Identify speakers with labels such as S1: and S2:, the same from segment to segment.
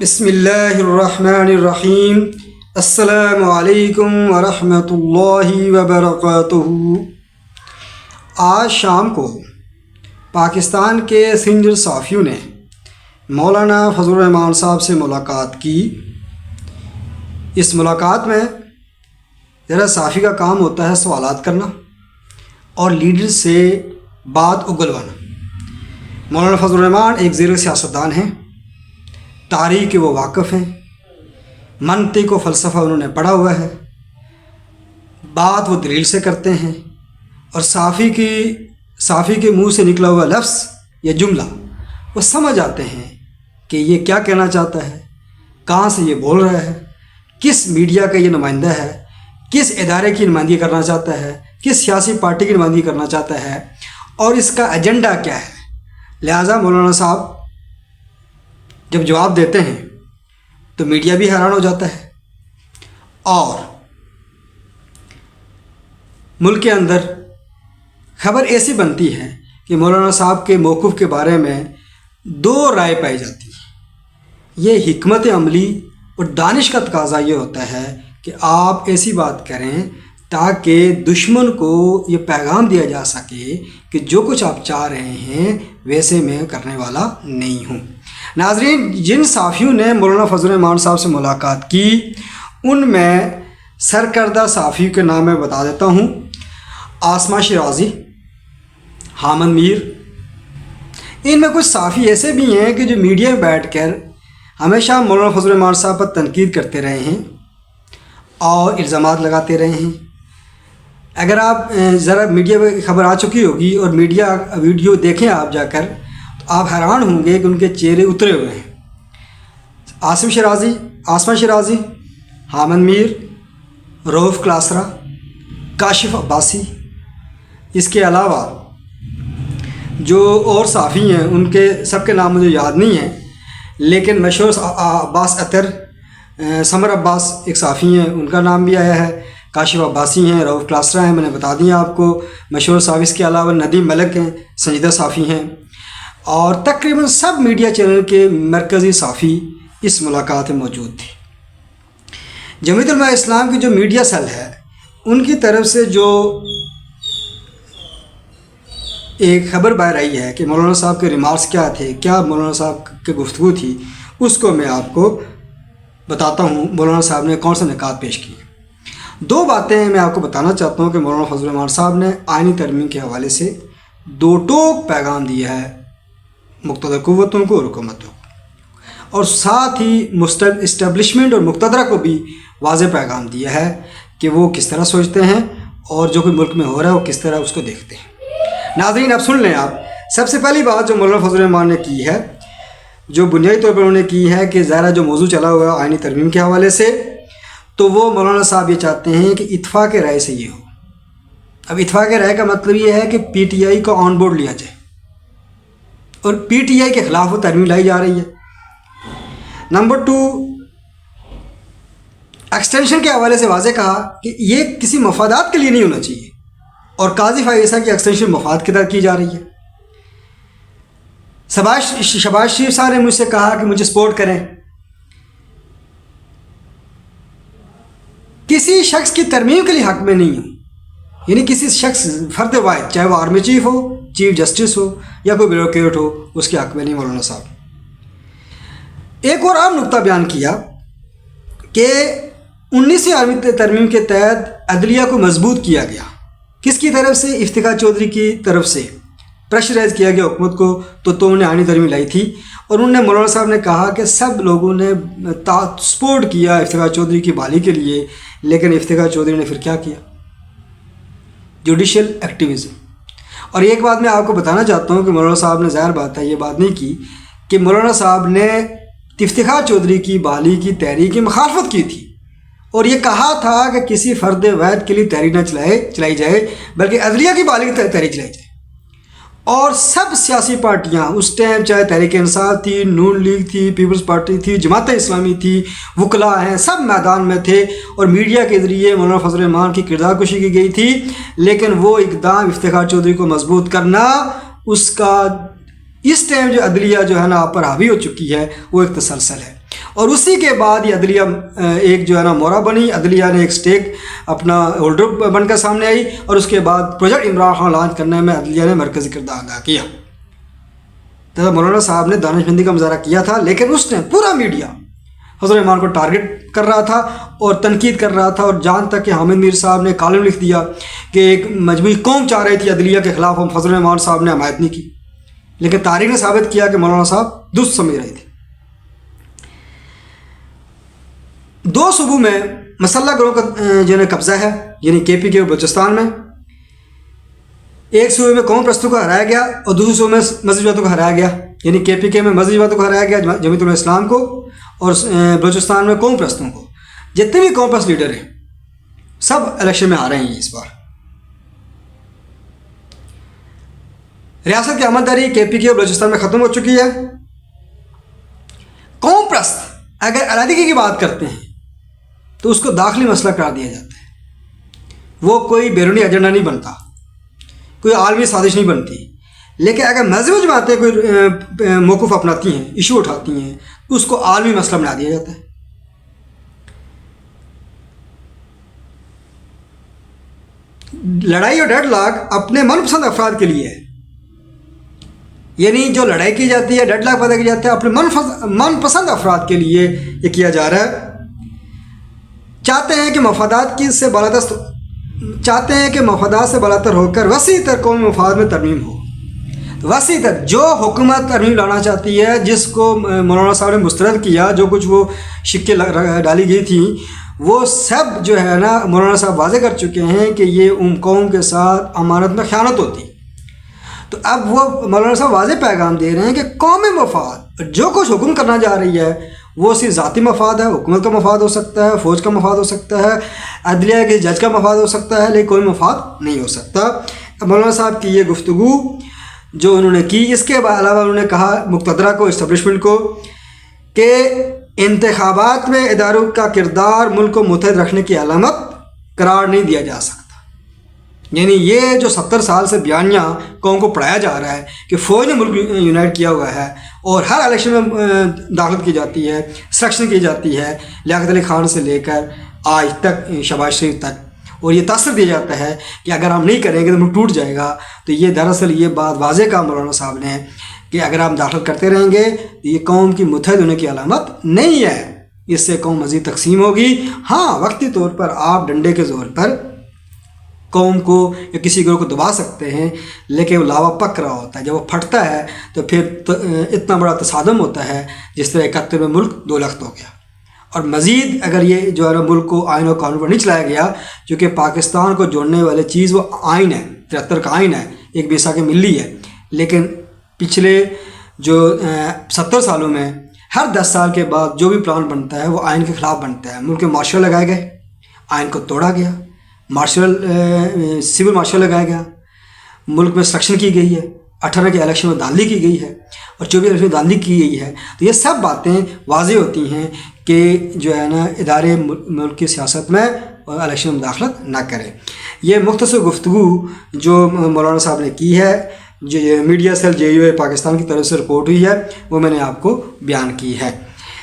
S1: بسم اللہ الرحمن الرحیم۔ السلام علیکم ورحمۃ اللہ وبرکاتہ۔ آج شام کو پاکستان کے سینئر صحافیوں نے مولانا فضل الرحمان صاحب سے ملاقات کی۔ اس ملاقات میں ذرا صحافی کا کام ہوتا ہے سوالات کرنا اور لیڈر سے بات اگلوانا۔ مولانا فضل الرحمان ایک زیر سیاستدان ہیں، تاریخ کے وہ واقف ہیں، منطق و فلسفہ انہوں نے پڑھا ہوا ہے، بات وہ دلیل سے کرتے ہیں، اور صحافی کے منہ سے نکلا ہوا لفظ یا جملہ وہ سمجھ آتے ہیں کہ یہ کیا کہنا چاہتا ہے، کہاں سے یہ بول رہا ہے، کس میڈیا کا یہ نمائندہ ہے، کس ادارے کی نمائندگی کرنا چاہتا ہے، کس سیاسی پارٹی کی نمائندگی کرنا چاہتا ہے، اور اس کا ایجنڈا کیا ہے۔ لہٰذا مولانا صاحب جب جواب دیتے ہیں تو میڈیا بھی حیران ہو جاتا ہے، اور ملک کے اندر خبر ایسی بنتی ہے کہ مولانا صاحب کے موقف کے بارے میں دو رائے پائی جاتی ہے۔ یہ حکمت عملی اور دانش کا تقاضا یہ ہوتا ہے کہ آپ ایسی بات کریں تاکہ دشمن کو یہ پیغام دیا جا سکے کہ جو کچھ آپ چاہ رہے ہیں ویسے میں کرنے والا نہیں ہوں۔ ناظرین، جن صحافیوں نے مولانا فضل الرحمان صاحب سے ملاقات کی ان میں سرکردہ صحافیوں کے نام میں بتا دیتا ہوں۔ آسمہ شیرازی، حامد میر، ان میں کچھ صحافی ایسے بھی ہیں کہ جو میڈیا میں بیٹھ کر ہمیشہ مولانا فضل الرحمان صاحب پر تنقید کرتے رہے ہیں اور الزامات لگاتے رہے ہیں۔ اگر آپ ذرا میڈیا پہ خبر آ چکی ہوگی اور میڈیا ویڈیو دیکھیں آپ جا کر تو آپ حیران ہوں گے کہ ان کے چہرے اترے ہوئے ہیں۔ آسمہ شیرازی، حامد میر، رؤف کلاسرا، کاشف عباسی، اس کے علاوہ جو اور صحافی ہیں ان کے سب کے نام مجھے یاد نہیں ہیں، لیکن مشہور عباس اطہر، سمر عباس ایک صحافی ہیں، ان کا نام بھی آیا ہے۔ کاشف عباسی ہیں، رؤف کلاسرا ہیں، میں نے بتا دیا آپ کو۔ مشہور صحافی اس کے علاوہ ندیم ملک ہیں، سنجیدہ صحافی ہیں، اور تقریباً سب میڈیا چینل کے مرکزی صحافی اس ملاقات میں موجود تھے۔ جمعیت علماء اسلام کی جو میڈیا سیل ہے ان کی طرف سے جو ایک خبر باہر آئی ہے کہ مولانا صاحب کے ریمارکس کیا تھے، کیا مولانا صاحب کی گفتگو تھی، اس کو میں آپ کو بتاتا ہوں مولانا صاحب نے کون سا نکات پیش کیے۔ دو باتیں میں آپ کو بتانا چاہتا ہوں کہ مولانا فضل الرحمان صاحب نے آئینی ترمیم کے حوالے سے دو ٹوک پیغام دیا ہے مقتدر قوتوں کو اور حکومتوں کو، اور ساتھ ہی اسٹیبلشمنٹ اور مقتدرہ کو بھی واضح پیغام دیا ہے کہ وہ کس طرح سوچتے ہیں اور جو کوئی ملک میں ہو رہا ہے وہ کس طرح اس کو دیکھتے ہیں۔ ناظرین اب سن لیں آپ۔ سب سے پہلی بات جو مولانا فضل الرحمان نے کی ہے، جو بنیادی طور پر انہوں نے کی ہے کہ ظاہرہ جو موضوع چلا ہوا ہے آئینی ترمیم کے حوالے سے، تو وہ مولانا صاحب یہ چاہتے ہیں کہ اتفاق رائے سے یہ ہو۔ اب اتفاق رائے کا مطلب یہ ہے کہ پی ٹی آئی کو آن بورڈ لیا جائے، اور پی ٹی آئی کے خلاف وہ ترمیم لائی جا رہی ہے۔ نمبر 2، ایکسٹینشن کے حوالے سے واضح کہا کہ یہ کسی مفادات کے لیے نہیں ہونا چاہیے، اور قاضی فائزہ کی ایکسٹینشن مفاد کی طرح کی جا رہی ہے۔ شہباز شریف صاحب نے مجھ سے کہا کہ مجھے سپورٹ کریں۔ کسی شخص کی ترمیم کے لیے حق میں نہیں ہوں، یعنی کسی شخص فرد واحد، چاہے وہ آرمی چیف ہو، چیف جسٹس ہو یا کوئی بیوروکریٹ ہو، اس کے حق میں نہیں مولانا صاحب۔ ایک اور عام نقطہ بیان کیا کہ 19ویں آئینی ترمیم کے تحت عدلیہ کو مضبوط کیا گیا۔ کس کی طرف سے؟ افتخار چودھری کی طرف سے پریشرائز کیا گیا حکومت کو، تو انہوں نے آئینی ترمیم لائی تھی، اور انہوں نے مولانا صاحب نے کہا کہ سب لوگوں نے سپورٹ کیا افتخار چودھری کی بحالی کے لیے، لیکن افتخار چودھری نے پھر کیا کیا؟ Judicial activism. اور ایک بات میں آپ کو بتانا چاہتا ہوں کہ مولانا صاحب نے ظاہر بات ہے یہ بات نہیں کی کہ مولانا صاحب نے افتخار چودھری کی بحالی کی تحریک کی مخالفت کی تھی، اور یہ کہا تھا کہ کسی فرد واحد کے لیے تحریک نہ چلائی جائے بلکہ عدلیہ کی بحالی کی تحریک چلائی جائے۔ اور سب سیاسی پارٹیاں اس ٹائم، چاہے تحریک انصاف تھی، نون لیگ تھی، پیپلز پارٹی تھی، جماعت اسلامی تھی، وکلاء ہیں، سب میدان میں تھے، اور میڈیا کے ذریعے مولانا فضل الرحمان کی کردار کشی کی گئی تھی، لیکن وہ اقدام افتخار چودھری کو مضبوط کرنا، اس کا اس ٹائم جو عدلیہ جو ہے نا آپ پر حاوی ہو چکی ہے وہ ایک تسلسل ہے۔ اور اسی کے بعد یہ عدلیہ ایک جو ہے نا مورا بنی، عدلیہ نے ایک سٹیک اپنا ہولڈر بن کر سامنے آئی، اور اس کے بعد پروجیکٹ عمران خان لانچ کرنے میں عدلیہ نے مرکزی کردار ادا کیا۔ تو مولانا صاحب نے دانش مندی کا مظاہرہ کیا تھا، لیکن اس نے پورا میڈیا حضرت امام کو ٹارگٹ کر رہا تھا اور تنقید کر رہا تھا، اور جان تک کہ حامد میر صاحب نے کالم لکھ دیا کہ ایک مجموعی قوم چاہ رہی تھی عدلیہ کے خلاف، ہم حضرت امام صاحب نے حمایت نہیں کی، لیکن تاریخ نے ثابت کیا کہ مولانا صاحب درست سمجھ رہے تھے۔ 2 صوبوں میں مسلح گروہ کا جو ہے قبضہ ہے، یعنی کے پی کے اور بلوچستان میں۔ ایک صوبے میں قوم پرستوں کو ہرایا گیا اور دوسرے صوبے میں مذہبی جماعتوں کو ہرایا گیا، یعنی کے پی کے میں مذہبی جماعتوں کو ہرایا گیا، جمعیت الاسلام کو، اور بلوچستان میں قوم پرستوں کو۔ جتنے بھی قوم پرست لیڈر ہیں سب الیکشن میں آ رہے ہیں اس بار۔ ریاست کی عملداری کے پی کے اور بلوچستان میں ختم ہو چکی ہے۔ قوم پرست اگر علیحدگی کی بات کرتے ہیں تو اس کو داخلی مسئلہ قرار دیا جاتا ہے، وہ کوئی بیرونی ایجنڈا نہیں بنتا، کوئی عالمی سازش نہیں بنتی۔ لیکن اگر مذہبی جماعتیں کوئی موقف اپناتی ہیں، ایشو اٹھاتی ہیں، تو اس کو عالمی مسئلہ بنا دیا جاتا ہے۔ لڑائی اور ڈیڈ لاک اپنے من پسند افراد کے لیے ہے، یعنی جو لڑائی کی جاتی ہے، ڈیڈ لاک پیدا کی جاتے ہیں، اپنے من پسند افراد کے لیے یہ کیا جا رہا ہے۔ چاہتے ہیں کہ مفادات سے بالاتر ہو کر وسیع تر قومی مفاد میں ترمیم ہو۔ وسیع تر جو حکومت ترمیم لانا چاہتی ہے، جس کو مولانا صاحب نے مسترد کیا، جو کچھ وہ شکے ڈالی گئی تھیں، وہ سب جو ہے نا مولانا صاحب واضح کر چکے ہیں کہ یہ قوم کے ساتھ امانت میں خیانت ہوتی۔ تو اب وہ مولانا صاحب واضح پیغام دے رہے ہیں کہ قومی مفاد جو کچھ حکم کرنا جا رہی ہے وہ صرف ذاتی مفاد ہے، حکومت کا مفاد ہو سکتا ہے، فوج کا مفاد ہو سکتا ہے، عدلیہ کے جج کا مفاد ہو سکتا ہے، لیکن کوئی مفاد نہیں ہو سکتا۔ مولانا صاحب کی یہ گفتگو جو انہوں نے کی، اس کے علاوہ انہوں نے کہا مقتدرہ کو، اسٹیبلشمنٹ کو، کہ انتخابات میں اداروں کا کردار ملک کو متحد رکھنے کی علامت قرار نہیں دیا جا سکتا۔ یعنی یہ جو 70 سال سے بیانیہ قوم کو پڑھایا جا رہا ہے کہ فوج نے ملک یونائٹ کیا ہوا ہے اور ہر الیکشن میں داخلت کی جاتی ہے، سلیکشن کی جاتی ہے، لیاقت علی خان سے لے کر آج تک شہباز شریف تک، اور یہ تاثر دیا جاتا ہے کہ اگر ہم نہیں کریں گے تو ملک ٹوٹ جائے گا۔ تو یہ دراصل یہ بات واضح کہا مولانا صاحب نے کہ اگر آپ داخل کرتے رہیں گے تو یہ قوم کی متحد ہونے کی علامت نہیں ہے، اس سے قوم مزید تقسیم ہوگی۔ ہاں، وقتی طور پر آپ ڈنڈے کے زور پر قوم کو یا کسی گروہ کو دبا سکتے ہیں، لیکن وہ لاوا پک رہا ہوتا ہے، جب وہ پھٹتا ہے تو پھر اتنا بڑا تصادم ہوتا ہے جس طرح 71 میں ملک 2 لخت ہو گیا۔ اور مزید اگر یہ جو ہے نا ملک کو آئین و قانون پر نہیں چلایا گیا، چونکہ پاکستان کو جوڑنے والی چیز وہ آئین ہے، 73 کا آئین ہے، ایک میثاق ملی ہے، لیکن پچھلے جو 70 سالوں میں ہر 10 سال کے بعد جو بھی پلان بنتا ہے وہ آئین کے خلاف بنتا ہے۔ ملک میں مارشل لگائے گئے، آئین کو توڑا گیا، سول مارشل لگایا گیا، ملک میں سلیکشن کی گئی ہے، 18 کے الیکشن میں دھاندلی کی گئی ہے، اور 24 الیکشن میں دھاندلی کی گئی ہے۔ تو یہ سب باتیں واضح ہوتی ہیں کہ جو ہے نا ادارے ملک کی سیاست میں اور الیکشن میں مداخلت نہ کریں۔ یہ مختصر گفتگو جو مولانا صاحب نے کی ہے، جو میڈیا سیل JUA پاکستان کی طرف سے رپورٹ ہوئی ہے، وہ میں نے آپ کو بیان کی ہے۔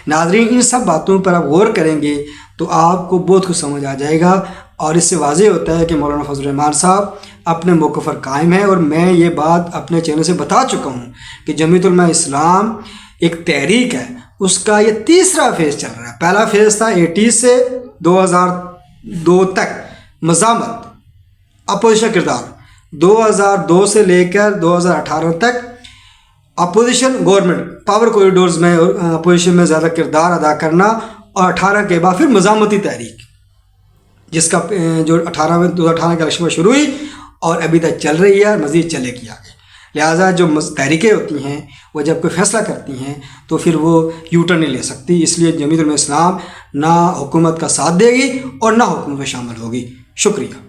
S1: ناظرین، ان سب باتوں پر آپ غور کریں گے تو آپ کو بہت کچھ سمجھ آ جائے گا، اور اس سے واضح ہوتا ہے کہ مولانا فضل الرحمان صاحب اپنے موقف پر قائم ہے۔ اور میں یہ بات اپنے چینل سے بتا چکا ہوں کہ جمعیت علماء اسلام ایک تحریک ہے، اس کا یہ 3را فیز چل رہا ہے۔ پہلا فیز تھا 80 سے 2002 تک مزاحمت، اپوزیشن کردار، 2002 سے لے کر 2018 تک اپوزیشن گورنمنٹ پاور کوریڈورز میں اپوزیشن میں زیادہ کردار ادا کرنا، اور 18 کے بعد پھر مزاحمتی تحریک، جس کا جو 2018 کے الیکشن میں شروع ہوئی اور ابھی تک چل رہی ہے، مزید چلے گی آگے۔ لہٰذا جو تحریکیں ہوتی ہیں وہ جب کوئی فیصلہ کرتی ہیں تو پھر وہ یو ٹرن نہیں لے سکتی، اس لیے جمعیت علماء اسلام نہ حکومت کا ساتھ دے گی اور نہ حکومت میں شامل ہوگی۔ شکریہ۔